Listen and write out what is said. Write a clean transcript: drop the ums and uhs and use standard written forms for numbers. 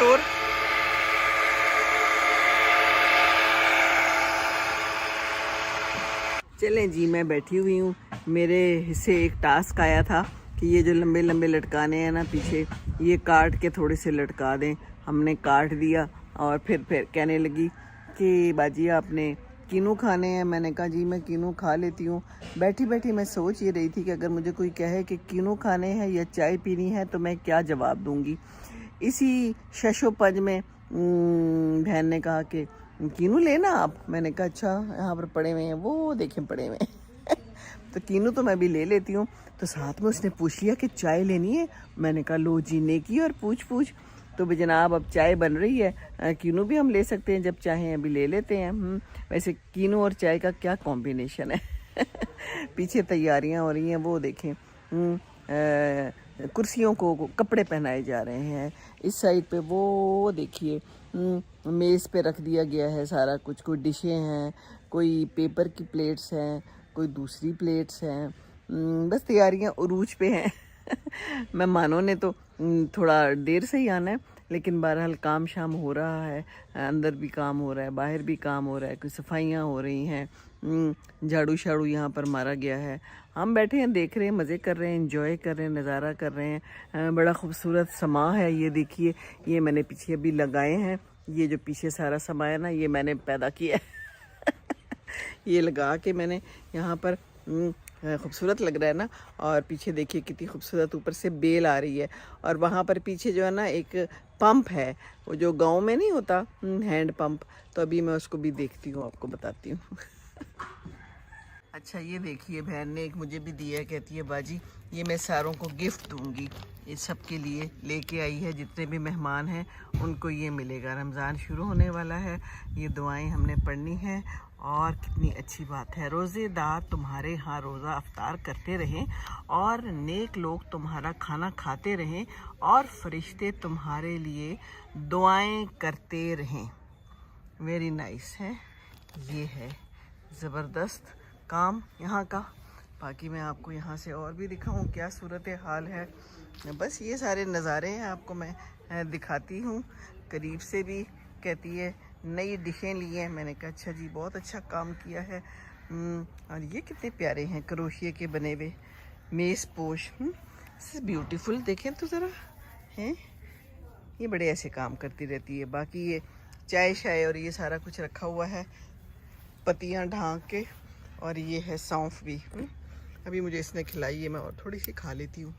शोर। चलें जी, मैं बैठी हुई हूँ। मेरे हिस्से एक टास्क आया था कि ये जो लंबे लंबे लटकाने हैं ना पीछे, ये काट के थोड़े से लटका दें। हमने काट दिया और फिर कहने लगी कि बाजी आपने कीनू खाने हैं। मैंने कहा जी मैं कीनू खा लेती हूँ। बैठी बैठी मैं सोच ये रही थी कि अगर मुझे कोई कहे कि कीनू खाने हैं या चाय पीनी है तो मैं क्या जवाब दूँगी। इसी शशोपज में बहन ने कहा कि कीनू लेना आप। मैंने कहा अच्छा, यहाँ पर पड़े हुए हैं, वो देखें पड़े हुए हैं तो कीनू तो मैं भी ले लेती हूँ। तो साथ में उसने पूछ लिया कि चाय लेनी है। मैंने कहा लो जी, नेकी और पूछ पूछ। तो भी जनाब अब चाय बन रही है, कीनू भी हम ले सकते हैं जब चाहें, अभी ले लेते हैं। वैसे कीनू और चाय का क्या कॉम्बिनेशन है पीछे तैयारियां हो रही हैं, वो देखें। कुर्सियों को कपड़े पहनाए जा रहे हैं। इस साइड पे वो देखिए मेज़ पे रख दिया गया है सारा कुछ। कोई डिशें हैं, कोई पेपर की प्लेट्स हैं, कोई दूसरी प्लेट्स हैं। बस तैयारियां उरूज पे हैं मेहमानों ने तो थोड़ा देर से ही आना है, लेकिन बहरहाल काम शाम हो रहा है। अंदर भी काम हो रहा है, बाहर भी काम हो रहा है, कोई सफाइयाँ हो रही हैं, झाड़ू शाड़ू यहाँ पर मारा गया है। हम बैठे हैं, देख रहे हैं, मज़े कर रहे हैं, एंजॉय कर रहे हैं, नज़ारा कर रहे हैं। बड़ा खूबसूरत समा है ये देखिए। ये मैंने पीछे अभी लगाए हैं। ये जो पीछे सारा समा है ना, ये मैंने पैदा किया है ये लगा के मैंने यहाँ पर खूबसूरत लग रहा है ना। और पीछे देखिए कितनी खूबसूरत ऊपर से बेल आ रही है। और वहाँ पर पीछे जो है ना एक पंप है, वो जो गांव में नहीं होता हैंड पंप, तो अभी मैं उसको भी देखती हूँ, आपको बताती हूँ अच्छा ये देखिए, बहन ने एक मुझे भी दिया है। कहती है बाजी ये मैं सारों को गिफ्ट दूंगी, ये सब के लिए लेके आई है। जितने भी मेहमान हैं उनको ये मिलेगा। रमज़ान शुरू होने वाला है, ये दुआएं हमने पढ़नी है। और कितनी अच्छी बात है, रोज़ेदार तुम्हारे यहाँ रोज़ा अफ्तार करते रहें और नेक लोग तुम्हारा खाना खाते रहें और फरिश्ते तुम्हारे लिए दुआएं करते रहें। वेरी नाइस है, ये है ज़बरदस्त काम यहाँ का। बाकी मैं आपको यहाँ से और भी दिखाऊँ क्या सूरत हाल है। बस ये सारे नज़ारे हैं आपको मैं दिखाती हूँ करीब से भी। कहती है नई डिशें ली हैं। मैंने कहा अच्छा जी, बहुत अच्छा काम किया है। और ये कितने प्यारे हैं, क्रोशिया के बने हुए मेज़ पोश। ब्यूटीफुल, देखें तो ज़रा हैं। ये बड़े ऐसे काम करती रहती है। बाकी ये चाय शाय और ये सारा कुछ रखा हुआ है, पत्तियाँ ढांक के। और ये है सौंफ भी। अभी मुझे इसने खिलाई है, मैं और थोड़ी सी खा लेती हूँ।